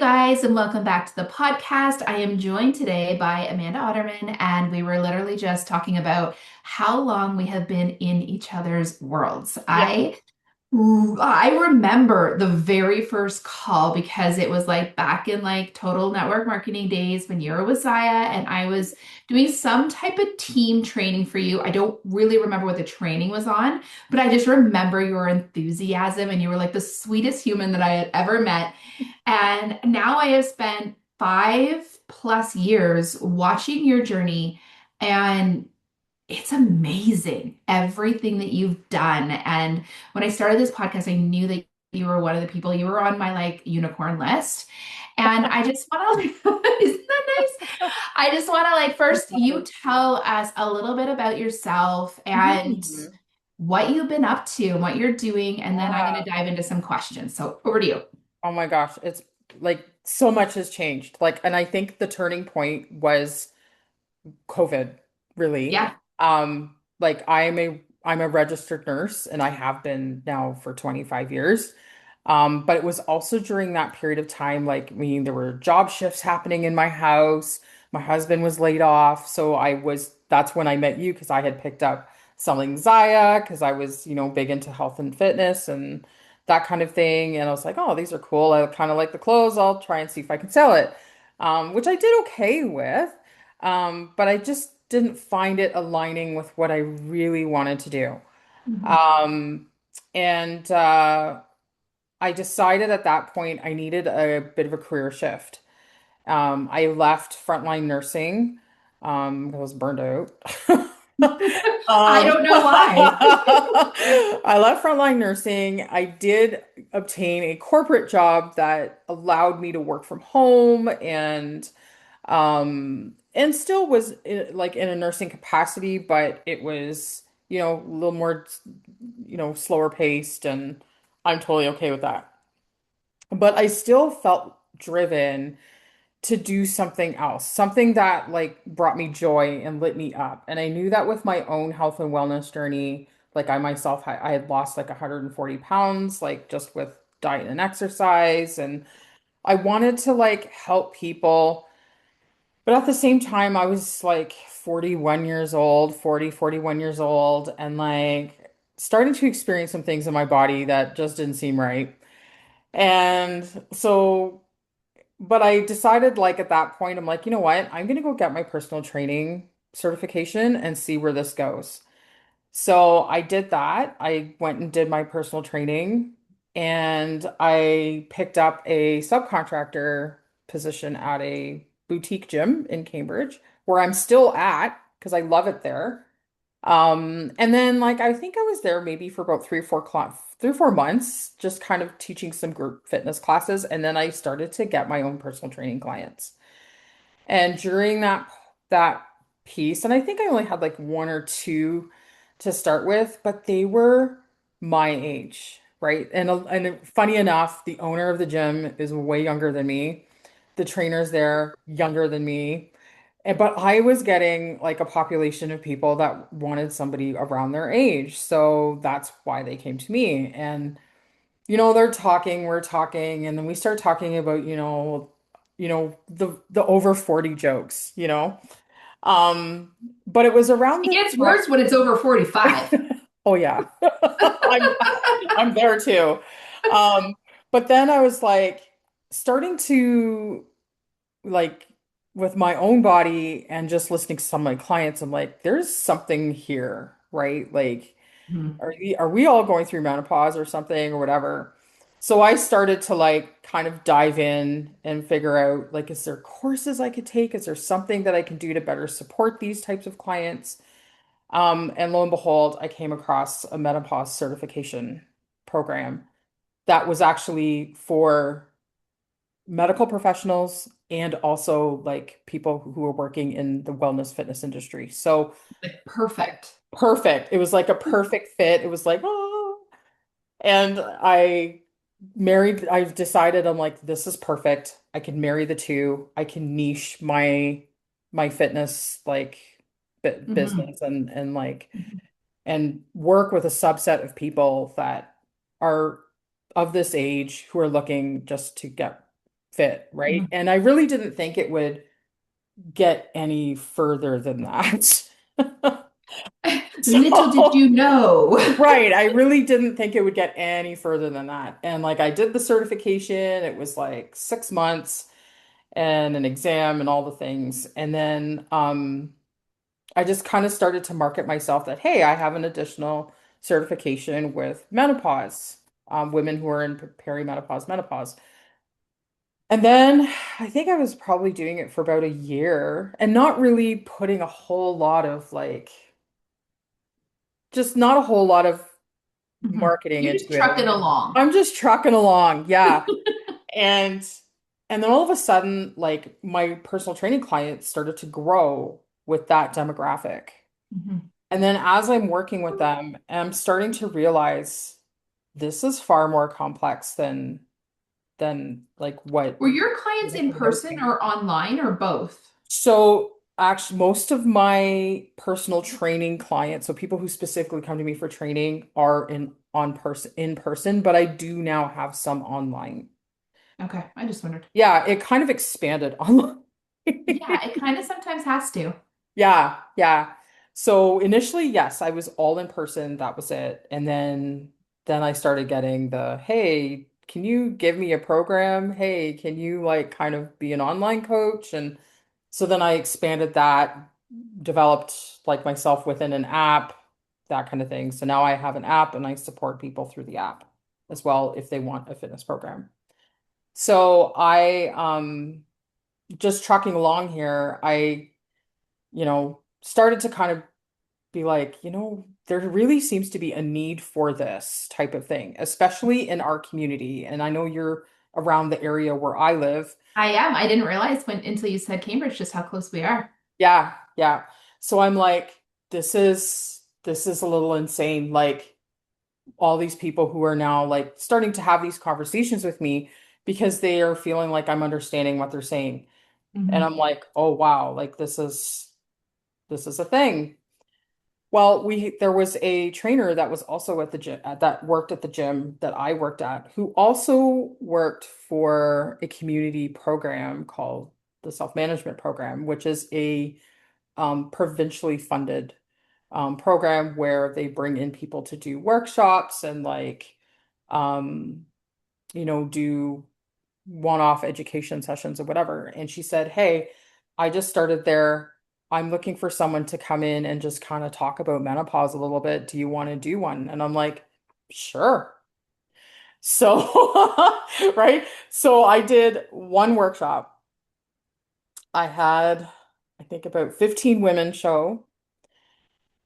guys, and welcome back to the podcast. I am joined today by Amanda Otterman, and we were literally just talking about how long we have been in each other's worlds. Yeah. I remember the very first call because it was like back in like total network marketing days when you were with Zaya and I was doing some type of team training for you. I don't really remember what the training was on, but I just remember your enthusiasm and you were like the sweetest human that I had ever met. And now I have spent 5+ years watching your journey, and it's amazing everything that you've done. And when I started this podcast, I knew that you were one of the people, you were on my like unicorn list. And I just want to, isn't that nice? I just want to like first you tell us a little bit about yourself and Mhm. what you've been up to and what you're doing. And then I'm going Yeah. to dive into some questions. So over to you. Oh my gosh, it's like so much has changed. Like, and I think the turning point was COVID, really. Yeah. Like I'm a registered nurse and I have been now for 25 years. But it was also during that period of time, like, I mean, there were job shifts happening in my house. My husband was laid off. So that's when I met you because I had picked up selling Zaya because I was, big into health and fitness and that kind of thing. And I was like, oh, these are cool. I kind of like the clothes. I'll try and see if I can sell it, which I did okay with. But I just didn't find it aligning with what I really wanted to do. Mhm. Um, and I decided at that point I needed a bit of a career shift. I left frontline nursing. I was burned out. I don't know why. I left frontline nursing. I did obtain a corporate job that allowed me to work from home and still was like in a nursing capacity, but it was, a little more, slower paced, and I'm totally okay with that. But I still felt driven to do something else, something that like brought me joy and lit me up. And I knew that with my own health and wellness journey, like I had lost like 140 pounds, like just with diet and exercise. And I wanted to like help people. But at the same time, I was like 41 years old, 41 years old, and like starting to experience some things in my body that just didn't seem right. And so, but I decided like at that point, I'm like, you know what? I'm gonna go get my personal training certification and see where this goes. So I did that. I went and did my personal training and I picked up a subcontractor position at a boutique gym in Cambridge where I'm still at because I love it there. And then like I think I was there maybe for about 3 or 4 months, just kind of teaching some group fitness classes, and then I started to get my own personal training clients. And during that piece, and I think I only had like one or two to start with, but they were my age, right? And funny enough, the owner of the gym is way younger than me. The trainers there younger than me. But I was getting like a population of people that wanted somebody around their age. So that's why they came to me. And they're talking, we're talking, and then we start talking about, the over 40 jokes. Um, but it was around It this gets time. worse when it's over 45. Oh yeah. I'm I'm there too. Um, but then I was like starting to like with my own body and just listening to some of my clients, I'm like, there's something here, right? Like, Mhm. are we all going through menopause or something or whatever? So I started to like kind of dive in and figure out like, is there courses I could take? Is there something that I can do to better support these types of clients? And lo and behold, I came across a menopause certification program that was actually for medical professionals and also like people who are working in the wellness fitness industry. So Like perfect. perfect. It was like a perfect fit. It was like, oh. And I've decided I'm like, this is perfect. I can marry the two. I can niche my fitness like Mhm. business and like and work with a subset of people that are of this age who are looking just to get fit, right? Mhm. And I really didn't think it would get any further than that. Little did So, you know. right, I really didn't think it would get any further than that. And like I did the certification, it was like 6 months and an exam and all the things. And then I just kind of started to market myself that, hey, I have an additional certification with menopause, women who are in perimenopause, menopause. And then I think I was probably doing it for about a year and not really putting a whole lot of like, just not a whole lot of Mhm. marketing You're just into it. trucking along. I'm just trucking along. Yeah. And then all of a sudden, like my personal training clients started to grow with that demographic. Mhm. And then as I'm working with them, I'm starting to realize this is far more complex than like what Were your clients people in put it out person there. or online or both? So actually most of my personal training clients, so people who specifically come to me for training are in person, but I do now have some online. Okay, I just wondered. Yeah, it kind of expanded online. Yeah, it kind of sometimes has to. Yeah, yeah. So initially, yes, I was all in person. That was it. And then I started getting the, hey, can you give me a program? Hey, can you like kind of be an online coach? And so then I expanded that, developed like myself within an app, that kind of thing. So now I have an app and I support people through the app as well if they want a fitness program. So I just trucking along here, started to kind of be like, there really seems to be a need for this type of thing, especially in our community. And I know you're around the area where I live. I am. I didn't realize when until you said Cambridge just how close we are. Yeah, yeah. So I'm like, this is a little insane. Like all these people who are now like starting to have these conversations with me because they are feeling like I'm understanding what they're saying. And Hmm. I'm like, oh wow, like this is a thing. Well, there was a trainer that was also at the gym that worked at the gym that I worked at, who also worked for a community program called the Self-Management Program, which is a provincially funded program where they bring in people to do workshops and like um, do one-off education sessions or whatever. And she said, hey, I just started there. I'm looking for someone to come in and just kind of talk about menopause a little bit. Do you want to do one? And I'm like, sure. So, right. So I did one workshop. I had, I think, about 15 women show,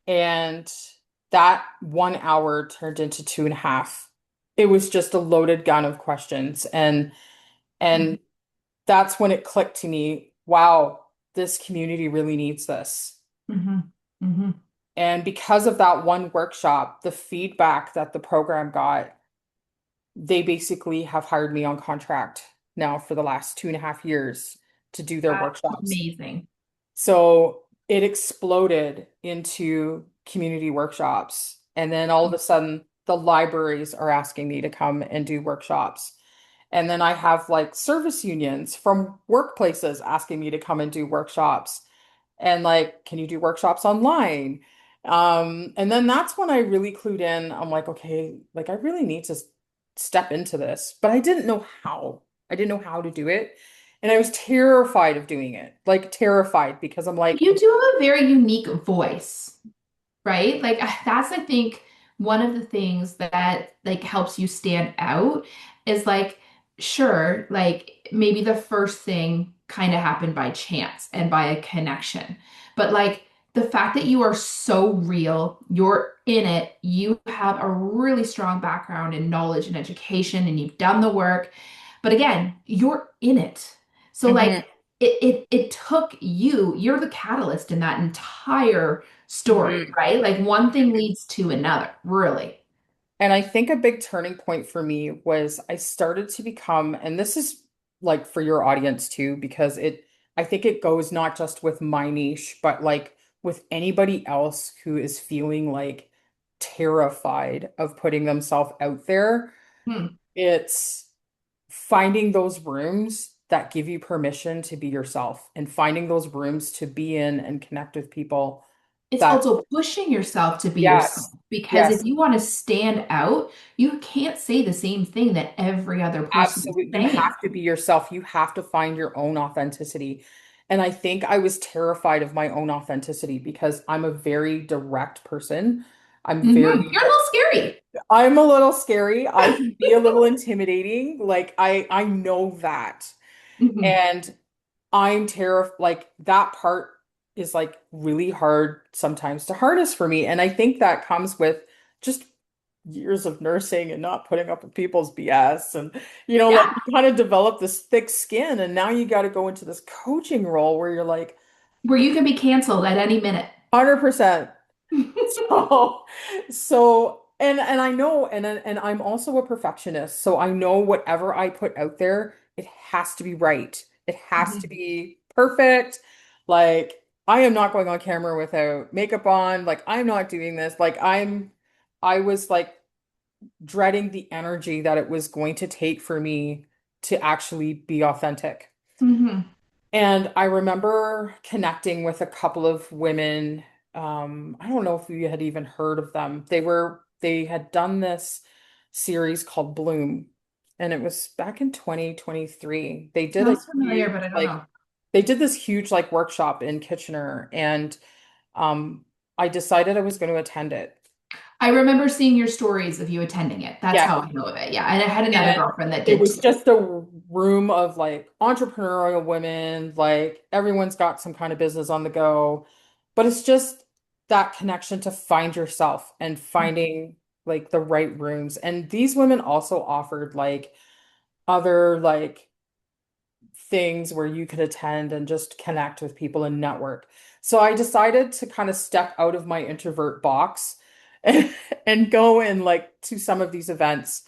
and that 1 hour turned into 2.5. It was just a loaded gun of questions. And that's when it clicked to me, wow, this community really needs this. Hmm. Hmm. And because of that one workshop, the feedback that the program got, they basically have hired me on contract now for the last 2.5 years to do their That's workshops. amazing. So it exploded into community workshops. And then all of a sudden, the libraries are asking me to come and do workshops. And then I have like service unions from workplaces asking me to come and do workshops. And like, can you do workshops online? And then that's when I really clued in. I'm like, okay, like I really need to step into this, but I didn't know how. I didn't know how to do it. And I was terrified of doing it, like terrified because I'm like, You do have a very unique voice, right? Like that's I think one of the things that like helps you stand out is like sure, like maybe the first thing kind of happened by chance and by a connection. But like the fact that you are so real, you're in it, you have a really strong background in knowledge and education and you've done the work. But again, you're in it. So like mhm, it took you, you're the catalyst in that entire story, mhm. right? Like one thing leads to another, really. And I think a big turning point for me was I started to become, and this is like for your audience too, because I think it goes not just with my niche, but like with anybody else who is feeling like terrified of putting themselves out there. Hmm. It's finding those rooms that give you permission to be yourself and finding those rooms to be in and connect with people It's that, also pushing yourself to be yourself yes, because if yes, you want to stand out, you can't say the same thing that every other person is absolutely. You saying. have to be yourself. You have to find your own authenticity. And I think I was terrified of my own authenticity because I'm a very direct person. I'm very, You're a little scary. I'm a little scary. I can be a little intimidating. Like I know that. Mhm. And I'm terrified, like that part is like really hard sometimes to harness for me. And I think that comes with just years of nursing and not putting up with people's BS. And, like Yeah, you kind of develop this thick skin. And now you got to go into this coaching role where you're like, where you can be canceled at any minute. 100%. So, and I know, and I'm also a perfectionist, so I know whatever I put out there, it has to be right. It has to Mhm. be perfect. Like I am not going on camera without makeup on. Like I'm not doing this. I was like dreading the energy that it was going to take for me to actually be authentic. Mhm. And I remember connecting with a couple of women. I don't know if you had even heard of them. They had done this series called Bloom, and it was back in 2023. Sounds familiar, but I don't know. They did this huge like workshop in Kitchener, and um, I decided I was going to attend it. I remember seeing your stories of you attending it. That's Yeah. how I know of it. Yeah. And I had another And girlfriend that it did was too. just a room of like entrepreneurial women, like everyone's got some kind of business on the go. But it's just that connection to find yourself and finding like the right rooms. And these women also offered like other like things where you could attend and just connect with people and network. So I decided to kind of step out of my introvert box and, and go and like to some of these events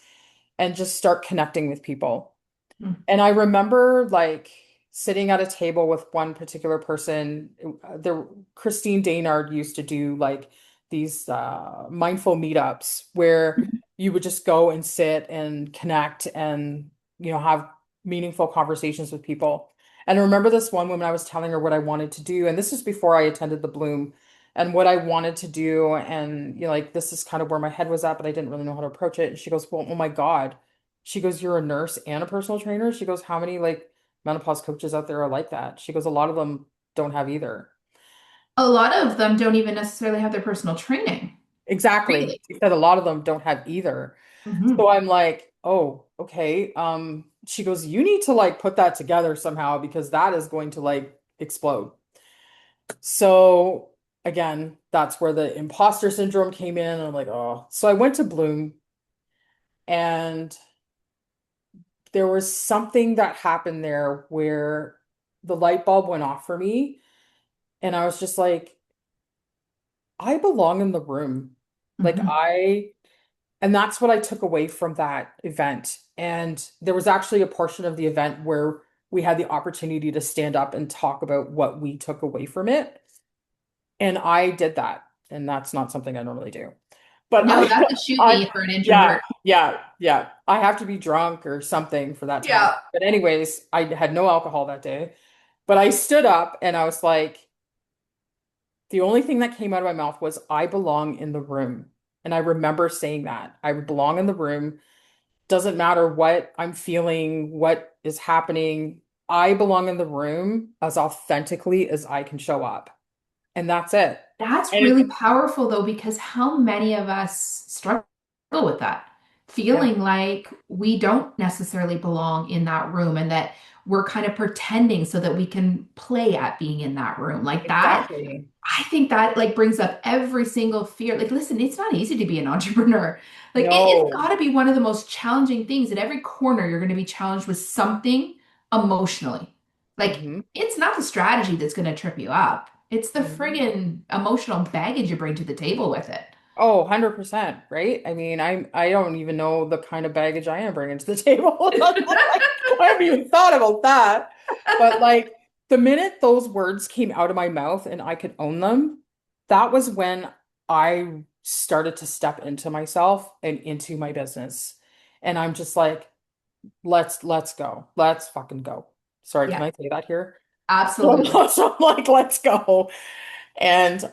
and just start connecting with people. Mhm. And I remember like sitting at a table with one particular person. Christine Daynard used to do like these mindful meetups where you would just go and sit and connect and have meaningful conversations with people. And I remember this one woman, I was telling her what I wanted to do, and this was before I attended the Bloom, and what I wanted to do, and like this is kind of where my head was at, but I didn't really know how to approach it. And she goes, "Well, oh my God." She goes, "You're a nurse and a personal trainer?" She goes, "How many like menopause coaches out there are like that?" She goes, "A lot of them don't have either." A lot of them don't even necessarily have their personal training. Exactly. Really? She said a lot of them don't have either. So Hmm. I'm like, "Oh, okay." She goes, "You need to like put that together somehow because that is going to like explode." So again, that's where the imposter syndrome came in. And I'm like, "Oh." So I went to Bloom, and there was something that happened there where the light bulb went off for me. And I was just like, I belong in the room. Like Hmm. and that's what I took away from that event. And there was actually a portion of the event where we had the opportunity to stand up and talk about what we took away from it. And I did that. And that's not something I normally do. But No, that's a shoot I, me for an yeah, introvert. yeah, yeah. I have to be drunk or something for that to happen. Yeah. But anyways, I had no alcohol that day. But I stood up and I was like, the only thing that came out of my mouth was, I belong in the room. And I remember saying that. I belong in the room. Doesn't matter what I'm feeling, what is happening. I belong in the room as authentically as I can show up. And that's it. That's And really powerful though, because how many of us struggle with that? yeah, Feeling like we don't necessarily belong in that room and that we're kind of pretending so that we can play at being in that room. Like that, exactly. I think that like brings up every single fear. Like, listen, it's not easy to be an entrepreneur. Like it's No. got to be one of the most challenging things. At every corner, you're going to be challenged with something emotionally. Like Hmm. it's not the strategy that's going to trip you up. It's the Hmm. friggin' emotional baggage you bring to the table with it. Oh, 100%, right? I mean, I don't even know the kind of baggage I am bringing to the table. Like, I haven't even thought about that. But like the minute those words came out of my mouth and I could own them, that was when I started to step into myself and into my business. And I'm just like, let's go. Let's fucking go. Sorry, can Yeah, I say that here? absolutely. So I'm like, let's go. And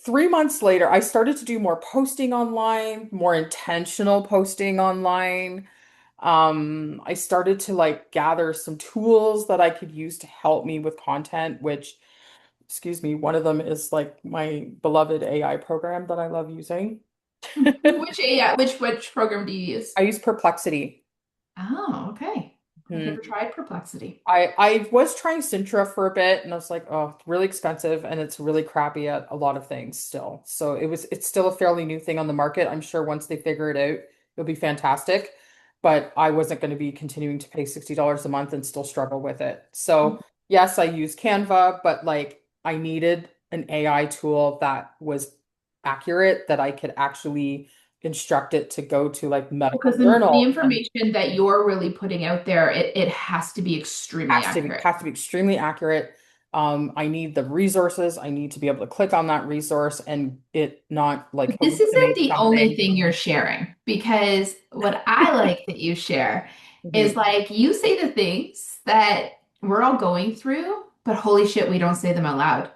3 months later, I started to do more posting online, more intentional posting online. I started to like gather some tools that I could use to help me with content, which, excuse me, one of them is like my beloved AI program that I love using. Which AI, which program do you use? I use Perplexity. Oh, okay. I've Hmm. never tried Perplexity. I was trying Sintra for a bit and I was like, oh, it's really expensive and it's really crappy at a lot of things still. So it's still a fairly new thing on the market. I'm sure once they figure it out, it'll be fantastic. But I wasn't going to be continuing to pay $60 a month and still struggle with it. So yes, I use Canva, but like I needed an AI tool that was accurate, that I could actually instruct it to go to like medical Because the journals and information that you're really putting out there, it has to be extremely accurate. has to be extremely accurate. I need the resources. I need to be able to click on that resource and it not like This isn't hallucinate the only something. thing you're sharing, because what I like that you share is Mhm. like you say the things that we're all going through, but holy shit, we don't say them out loud.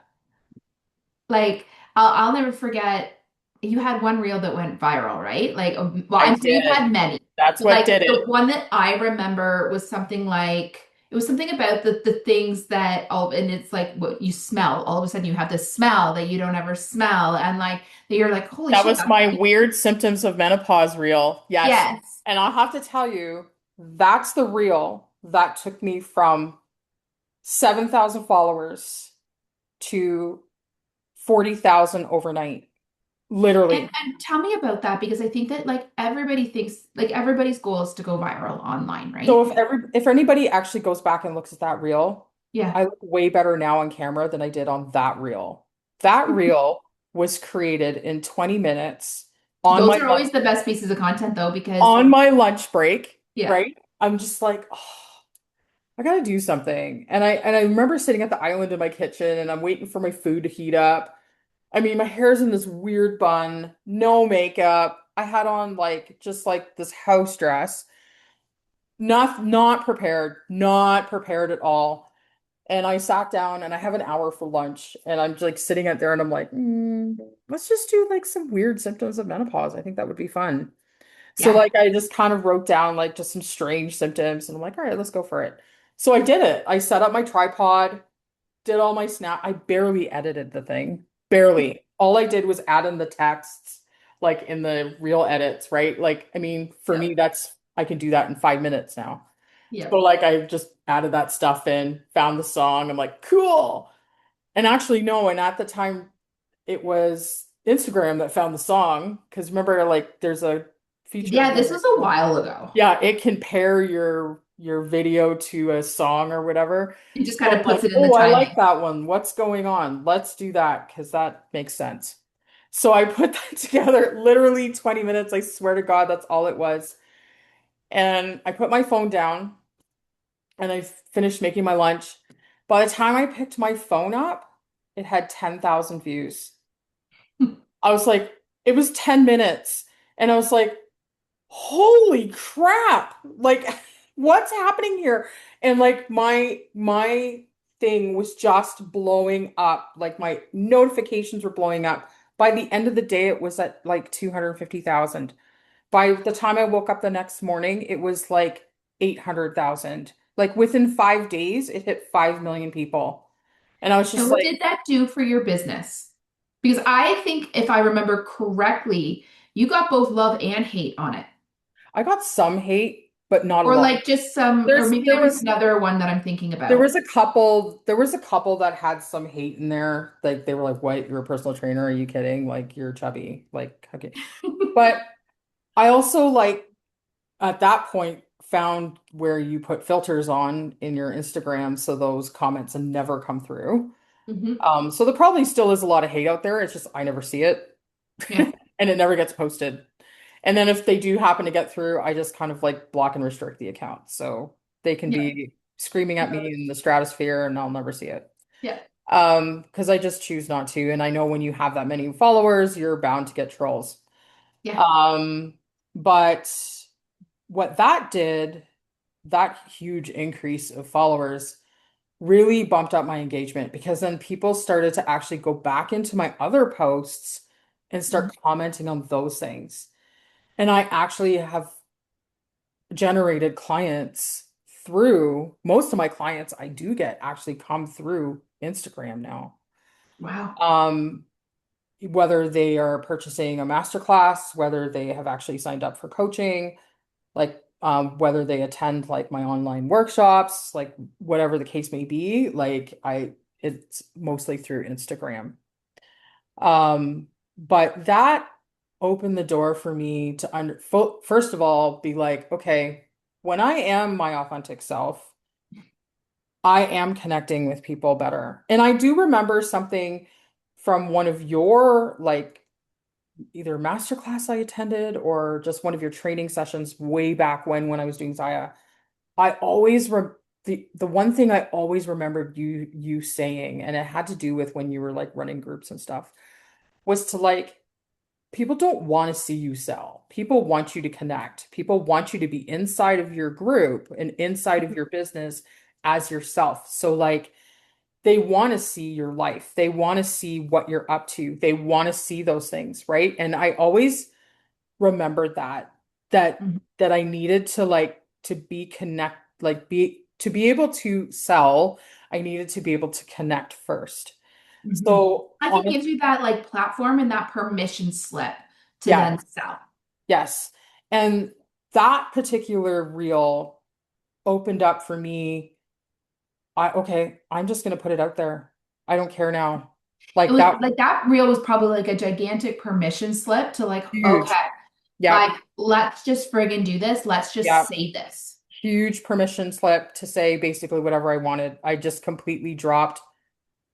Like I'll never forget you had one reel that went viral, right? Like, well, I I'm sure you've did. had many, That's but what like did the it. one that I remember was something like it was something about the things that all, and it's like what you smell. All of a sudden you have this smell that you don't ever smell, and like that you're like, holy That shit, was my weird symptoms of menopause reel. Yes. yes. And I'll have to tell you, that's the reel that took me from 7,000 followers to 40,000 overnight. And Literally. and tell me about that because I think that like everybody thinks like everybody's goal is to go viral online, So right? if anybody actually goes back and looks at that reel, Yeah. I look way better now on camera than I did on that reel. That reel was created in 20 minutes on Those my are lunch always the best pieces of content though, because on my lunch break, yeah. right? I'm just like, oh, I gotta do something. And I remember sitting at the island in my kitchen and I'm waiting for my food to heat up. I mean, my hair's in this weird bun, no makeup. I had on like just like this house dress. Not prepared at all. And I sat down and I have an hour for lunch and I'm like sitting out there and I'm like, let's just do like some weird symptoms of menopause. I think that would be fun. So Yeah. like I just kind of wrote down like just some strange symptoms and I'm like, all right, let's go for it. So I did it. I set up my tripod, did all my snap. I barely edited the thing. Barely. All I did was add in the texts like in the real edits, right? Like, I mean, for me, Yep. that's I can do that in 5 minutes now. So Yep. like I just added that stuff in, found the song. I'm like, cool. And actually, no, and at the time it was Instagram that found the song. Because remember, like there's a feature Yeah, this where was a while ago. yeah, it can pair your video to a song or whatever. It just So kind I'm of puts like, it in the oh, I like timing. that one. What's going on? Let's do that because that makes sense. So I put that together literally 20 minutes. I swear to God, that's all it was. And I put my phone down and I finished making my lunch. By the time I picked my phone up, it had 10,000 views. I was like, it was 10 minutes. And I was like, holy crap. Like, what's happening here? And like my thing was just blowing up. Like my notifications were blowing up. By the end of the day, it was at like 250,000. By the time I woke up the next morning, it was like 800,000. Like within 5 days, it hit 5 million people. And I was And just what like, did that do for your business? Because I think if I remember correctly, you got both love and hate on it. I got some hate, but not a Or lot. like just some, or There's maybe there there was was another one that I'm thinking there about. was a couple that had some hate in there. Like they were like, "What? You're a personal trainer? Are you kidding? Like you're chubby." Like, okay. But I also like at that point found where you put filters on in your Instagram so those comments never come through. Hmm. So there probably still is a lot of hate out there. It's just I never see it Yeah. and it never gets posted. And then if they do happen to get through, I just kind of like block and restrict the account. So they can Yeah. be screaming at me in the stratosphere and I'll never see it. Yeah. Because I just choose not to. And I know when you have that many followers, you're bound to get trolls. Yeah. Um, but what that did that huge increase of followers really bumped up my engagement because then people started to actually go back into my other posts and Mhm. start commenting on those things. And I actually have generated clients through most of my clients I do get actually come through Instagram now. Wow. Um, whether they are purchasing a masterclass, whether they have actually signed up for coaching, like whether they attend like my online workshops, like whatever the case may be, like it's mostly through Instagram. But that opened the door for me to first of all be like, okay, when I am my authentic self, I am connecting with people better. And I do remember something from one of your like either masterclass I attended or just one of your training sessions way back when I was doing Zaya. I always re the one thing I always remembered you saying, and it had to do with when you were like running groups and stuff, was to like people don't want to see you sell. People want you to connect. People want you to be inside of your group and inside of your business as yourself. So like they want to see your life. They want to see what you're up to. They want to see those things, right? And I always remembered Mhm. that I needed to like to be connect like be to be able to sell, I needed to be able to connect first. Mhm. So Like it honest, gives you that like platform and that permission slip to yeah, then sell. yes. And that particular reel opened up for me. Okay, I'm just gonna put it out there. I don't care now. It Like was that like that reel was probably like a gigantic permission slip to like, huge. okay, Yep. like let's just friggin' do this. Let's just Yep. say this. Huge permission slip to say basically whatever I wanted. I just completely dropped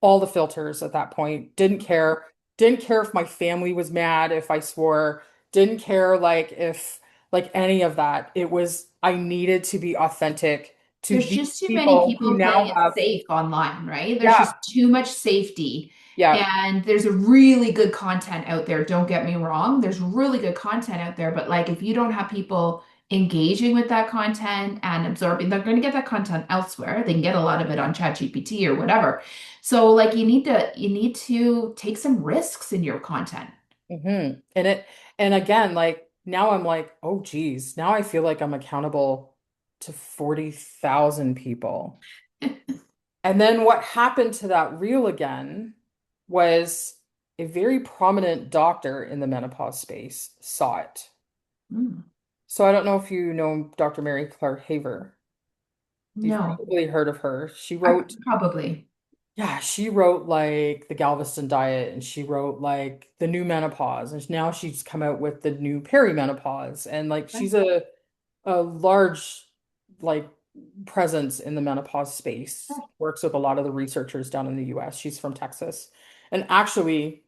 all the filters at that point. Didn't care. Didn't care if my family was mad if I swore. Didn't care like if like any of that. It was I needed to be authentic to There's these just too many people who people playing now it have safe online, right? There's yeah, just too much safety. yeah. And there's a really good content out there. Don't get me wrong. There's really good content out there. But like if you don't have people engaging with that content and absorbing, they're going to get that content elsewhere. They can get a lot of it on ChatGPT or whatever. So like you need to take some risks in your content. And again, like now I'm like, oh geez, now I feel like I'm accountable to 40,000 people. And then what happened to that reel again was a very prominent doctor in the menopause space saw it. Mm, So I don't know if you know Dr. Mary Claire Haver. You've no, probably heard of her. She I wrote, probably. yeah, she wrote like the Galveston diet and she wrote like the new menopause. And now she's come out with the new perimenopause. And like she's a large like presence in the menopause space, works with a lot of the researchers down in the US. She's from Texas. And actually,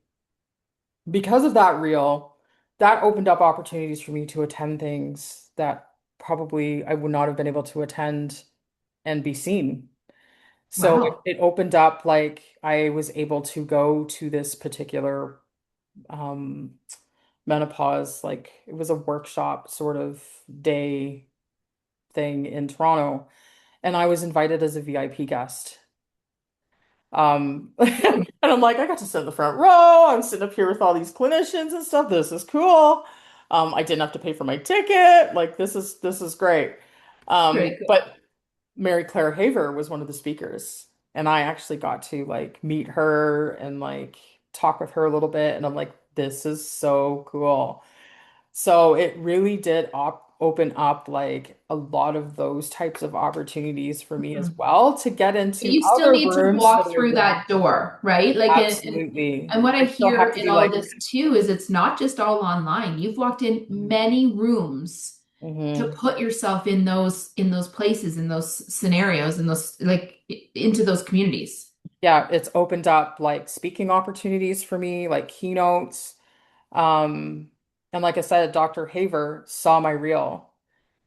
because of that reel, that opened up opportunities for me to attend things that probably I would not have been able to attend and be seen. So Wow. it opened up like I was able to go to this particular um menopause, like it was a workshop sort of day thing in Toronto, and I was invited as a VIP guest. And I'm like, I got to sit in the front row. I'm sitting up here with all these clinicians and stuff. This is cool. I didn't have to pay for my ticket. Like this is great. Very cool. But Mary Claire Haver was one of the speakers, and I actually got to like meet her and like talk with her a little bit. And I'm like, this is so cool. So it really did op open up like a lot of those types of opportunities for me as Mhm. well to get But into you still other need to rooms that walk I've through been that door, right? Like, absolutely. and what I I still hear have to in do all like this too is it's not just all online. You've walked in many rooms to mhm. put yourself in those places, in those scenarios, in those like into those communities. Yeah, it's opened up like speaking opportunities for me, like keynotes. Um, and like I said, Dr. Haver saw my reel.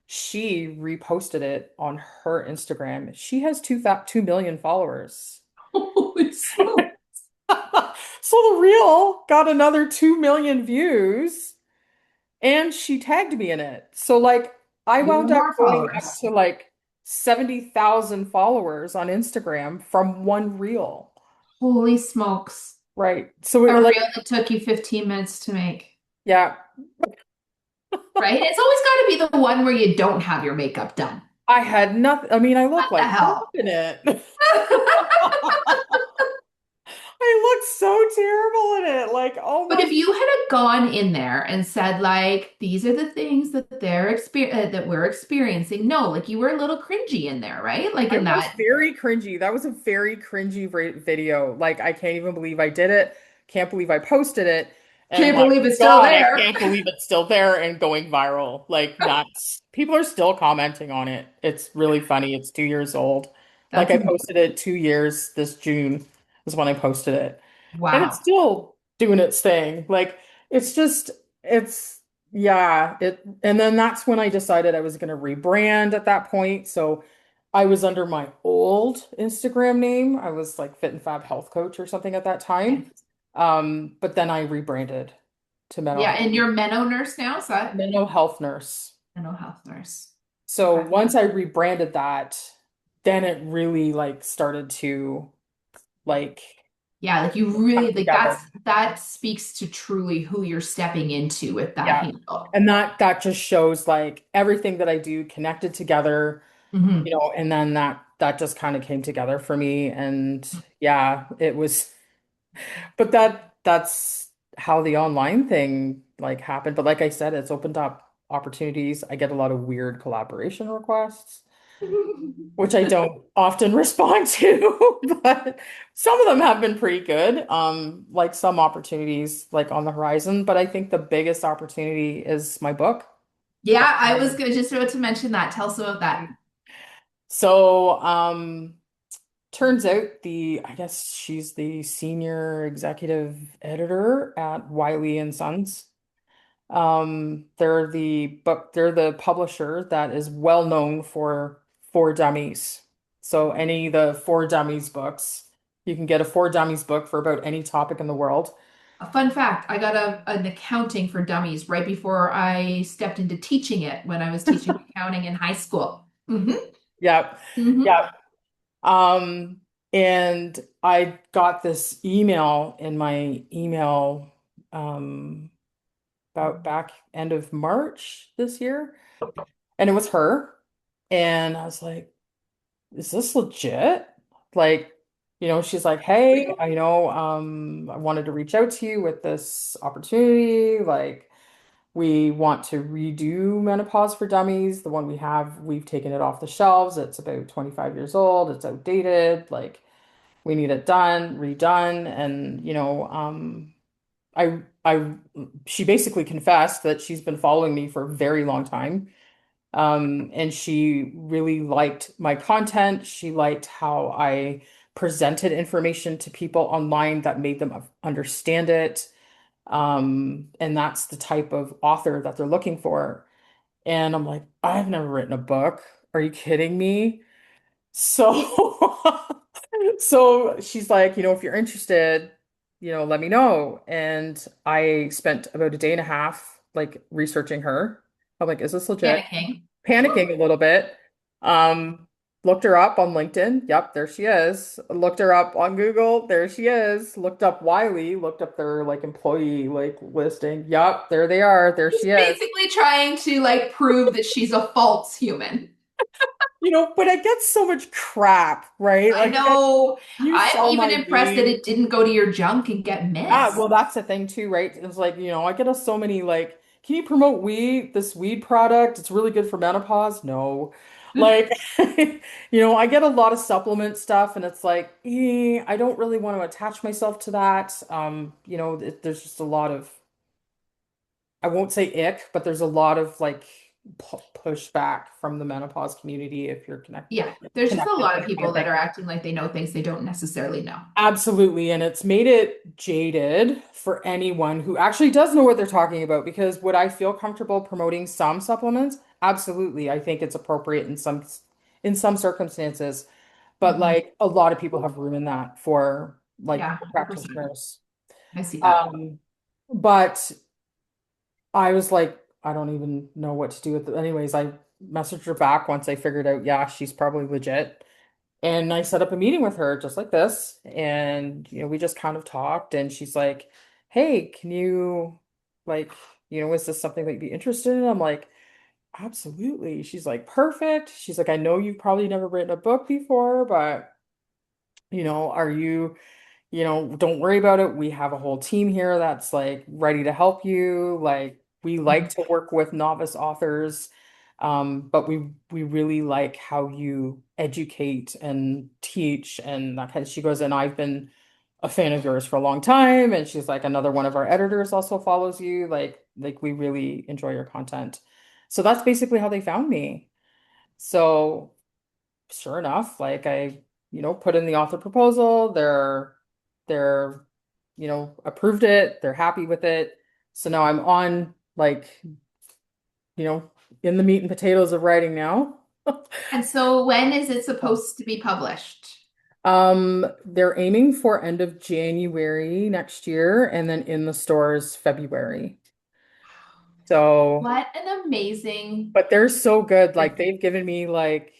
She reposted it on her Instagram. She has 2 million followers. Holy smoke! So the reel got another 2 million views and she tagged me in it. So like I Even wound up more going up followers. to like 70,000 followers on Instagram from one reel. Holy smokes. Right. So A it like, reel that took you 15 minutes to make, yeah, right? It's always got to be the one where you don't have your makeup done. I had nothing. I mean, I What look the like crap hell? in it. I look so terrible in it. Like, oh But my, if you had gone in there and said like these are the things that that we're experiencing, no, like you were a little cringy in there, right? Like I in was that, very cringy. That was a very cringy video. Like, I can't even believe I did it. Can't believe I posted it. And can't my believe it's still God, I there. can't believe it's still there and going viral. Like, that's people are still commenting on it. It's really funny. It's 2 years old. Like, That's I posted it 2 years this June is when I posted it. And it's wow. still doing its thing. Like, it's just, it's, yeah, and then that's when I decided I was going to rebrand at that point. So I was under my old Instagram name. I was like Fit and Fab Health Coach or something at that time. Yes. But then I rebranded to Yeah, and you're Meno nurse now, is that Meno Health Nurse. Meno Health Nurse? So Okay. once I rebranded that, then it really like started to like Yeah, like you come really like together. that speaks to truly who you're stepping into with that Yeah. handle. And that just shows like everything that I do connected together, Hmm. and then that just kind of came together for me. And yeah, it was, but that's how the online thing like happened. But like I said, it's opened up opportunities. I get a lot of weird collaboration requests, which I don't often respond to, but some of them have been pretty good. Like some opportunities like on the horizon, but I think the biggest opportunity is my book. Yeah, I was gonna just about to mention that. Tell us about that. So, turns out I guess she's the senior executive editor at Wiley and Sons. They're the publisher that is well known for dummies. So any of the For Dummies books, you can get a For Dummies book for about any topic in the world. A fun fact, I got an accounting for dummies right before I stepped into teaching it when I was teaching accounting in high school. Yep. Hmm. Yep. Um, and I got this email in my email um about back end of March this year, and it was her. And I was like, is this legit? Like, she's like, hey, I wanted to reach out to you with this opportunity. Like, we want to redo Menopause for Dummies. The one we have, we've taken it off the shelves. It's about 25 years old. It's outdated. Like, we need it done, redone. And, I, she basically confessed that she's been following me for a very long time. And she really liked my content. She liked how I presented information to people online that made them understand it. And that's the type of author that they're looking for. And I'm like, I've never written a book. Are you kidding me? So, so she's like, if you're interested, let me know. And I spent about a day and a half like researching her. I'm like, is this legit? Panicking. Panicking a little bit. Um, Looked her up on LinkedIn. Yep, there she is. Looked her up on Google. There she is. Looked up Wiley, looked up their like employee like listing. Yep, there they are. There She's she is. basically trying to like prove that she's a false human. But I get so much crap, right? I Like I get, know. you I'm sell even my impressed that weed. it didn't go to your junk and get Ah, missed. well, that's the thing too, right? It's like, I get so many like, can you promote this weed product? It's really good for menopause. No. Like, I get a lot of supplement stuff and it's like, I don't really want to attach myself to that. There's just a lot of, I won't say ick, but there's a lot of like pushback from the menopause community if you're Yeah, there's just a connected lot to of that kind people of that thing. are acting like they know things they don't necessarily know. Absolutely. And it's made it jaded for anyone who actually does know what they're talking about. Because would I feel comfortable promoting some supplements? Absolutely. I think it's appropriate in some circumstances. But Hmm. like a lot of people have ruined that for like Yeah, 100%. practitioners. I see that. Um, but I was like, I don't even know what to do with it. Anyways, I messaged her back once I figured out, yeah, she's probably legit. And I set up a meeting with her just like this. And, we just kind of talked and she's like, hey, can you like, is this something that you'd be interested in? I'm like, absolutely. She's like, perfect. She's like, I know you've probably never written a book before, but are you, don't worry about it. We have a whole team here that's like ready to help you. Like we like to work with novice authors. But we really like how you educate and teach and that kind of she goes, and I've been a fan of yours for a long time. And she's like, another one of our editors also follows you. Like we really enjoy your content. So that's basically how they found me. So sure enough, like I, put in the author proposal, they're, approved it, they're happy with it. So now I'm on like, you know, in the meat and potatoes of writing now. And so when is it supposed to be published? They're aiming for end of January next year and then in the stores February. So, What an amazing but they're so good. Like like they've given me like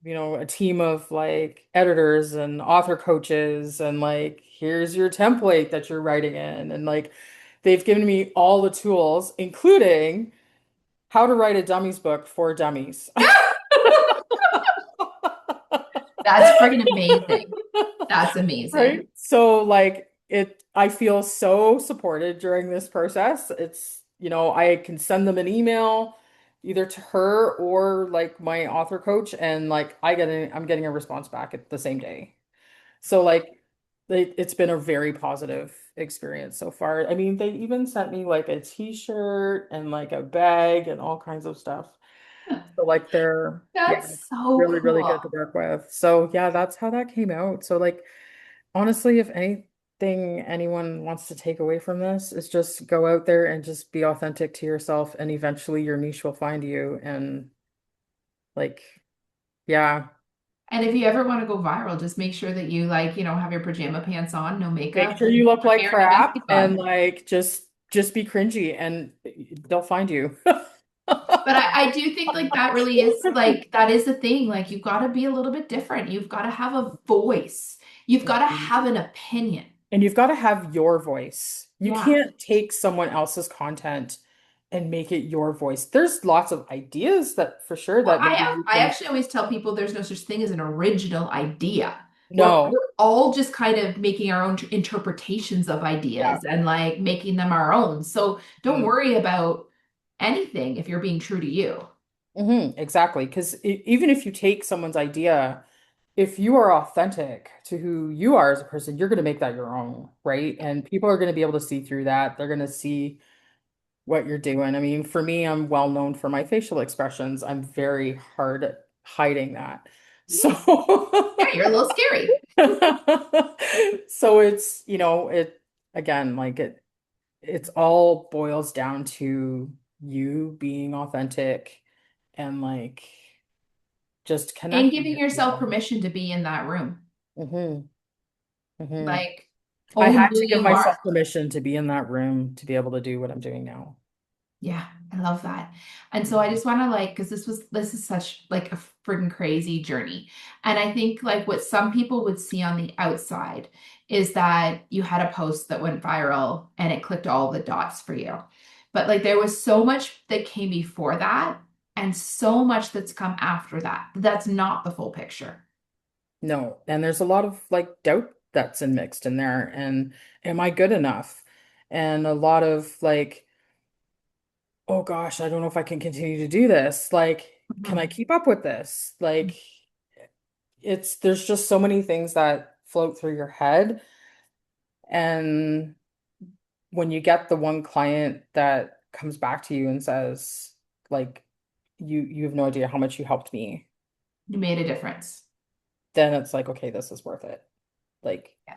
a team of like editors and author coaches and like here's your template that you're writing in and like they've given me all the tools including how to write a dummies book for dummies. that's freaking amazing. That's amazing. Right? So like I feel so supported during this process. It's, I can send them an email either to her or like my author coach and like I'm getting a response back at the same day. So like it's been a very positive experience so far. I mean, they even sent me like a t-shirt and like a bag and all kinds of stuff. So like they're yeah, That's so really, really good to cool. work with. So yeah, that's how that came out. So like honestly, if anything anyone wants to take away from this is just go out there and just be authentic to yourself and eventually your niche will find you. And like, yeah, And if you ever want to go viral, just make sure that you like, have your pajama pants on, no make makeup, sure and you look your like hair in a crap messy and bun. like just be cringy and they'll find you. But I do think like that really is like that is the thing. Like you've got to be a little bit different. You've got to have a voice. You've got to have an opinion. And you've got to have your voice. You Yeah. can't take someone else's content and make it your voice. There's lots of ideas that for sure Well, that maybe you I can. actually always tell people there's no such thing as an original idea. No. We're all just kind of making our own interpretations of Yeah. ideas and like making them our own. So don't Mm-hmm. worry about anything if you're being true to you. Exactly. Because even if you take someone's idea, if you are authentic to who you are as a person, you're going to make that your own, right? And people are going to be able to see through that. They're going to see what you're doing. I mean, for me, I'm well known for my facial expressions. I'm very hard at hiding that. So Yeah, you're a little scary. so it's, it again, like it's all boils down to you being authentic and like just And connecting giving with yourself people. permission to be in that room. hmm hmm Like, I own had who to give you are. myself permission to be in that room to be able to do what I'm doing now. Yeah, I love that. And so I just want to like, because this is such like a freaking crazy journey. And I think like what some people would see on the outside is that you had a post that went viral and it clicked all the dots for you. But like there was so much that came before that and so much that's come after that. That's not the full picture. No, and there's a lot of like doubt that's in mixed in there. And am I good enough? And a lot of like, oh gosh, I don't know if I can continue to do this. Like, can I Mhm. keep up with this? Like, there's just so many things that float through your head. And when you get the one client that comes back to you and says, like, you have no idea how much you helped me, You made a difference. then it's like, okay, this is worth it. Like, Yeah,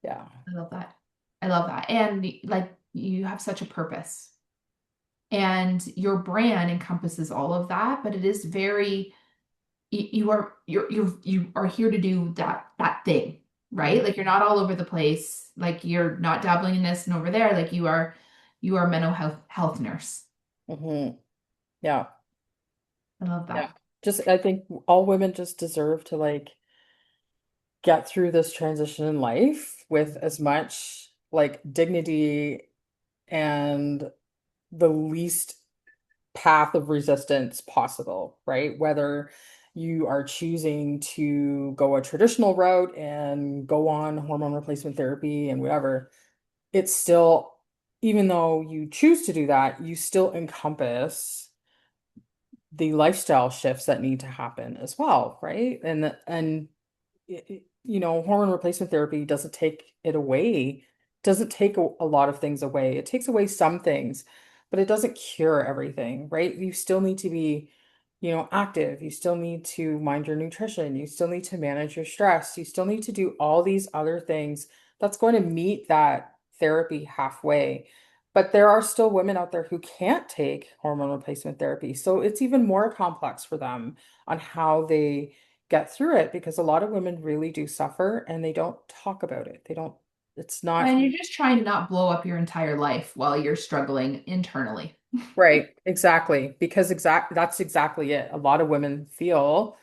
yeah. I love that. I love that. And like you have such a purpose. And your brand encompasses all of that, but it is very you are here to do that thing, right? Like you're not all over the place. Like you're not dabbling in this and over there. Like you are a mental health nurse. hmm Yeah. I love Yeah. that. Just I think all women just deserve to like get through this transition in life with as much like dignity and the least path of resistance possible, right? Whether you are choosing to go a traditional route and go on hormone replacement therapy and whatever, it's still, even though you choose to do that, you still encompass the lifestyle shifts that need to happen as well, right? Hormone replacement therapy doesn't take it away, doesn't take a lot of things away. It takes away some things, but it doesn't cure everything, right? You still need to be, active. You still need to mind your nutrition. You still need to manage your stress. You still need to do all these other things that's going to meet that therapy halfway. But there are still women out there who can't take hormone replacement therapy. So it's even more complex for them on how they get through it because a lot of women really do suffer and they don't talk about it. They don't, it's not And you're just trying to not blow up your entire life while you're struggling internally. right. Exactly. Because that's exactly it. A lot of women feel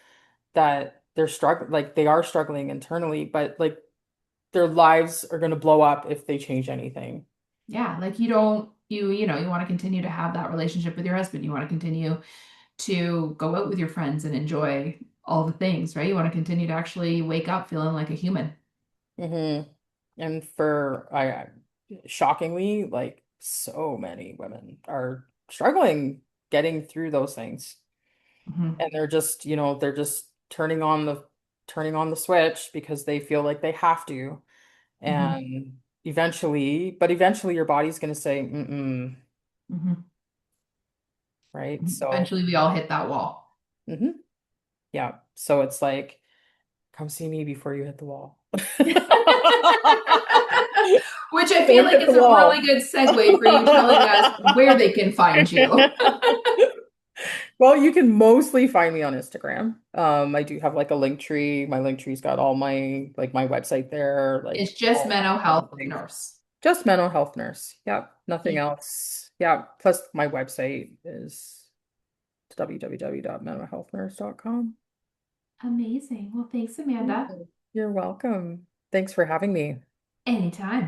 that they're struggling, like they are struggling internally, but like their lives are going to blow up if they change anything. Yeah, like you don't you want to continue to have that relationship with your husband. You want to continue to go out with your friends and enjoy all the things, right? You want to continue to actually wake up feeling like a human. hmm And shockingly, like so many women are struggling getting through those things. Hmm. And they're just turning on the switch because they feel like they have to. Hmm. And eventually your body's going to say, mm-mm, Hmm. right? So, Eventually, we all hit that wall, mhm. Yeah. So it's like, come see me before you hit the wall. which I feel Don't like hit the is a really wall. good segue for you telling us where they can find you. Well, you can mostly find me on Instagram. I do have like a link tree. My link tree's got all my website there, like It's just all Meno kinds of Health things. Nurse. Just mental health nurse. Yep, nothing else. Yeah, plus my website is www.menohealthnurse.com. Amazing. Well, thanks, Amanda. You're welcome. Thanks for having me. Anytime.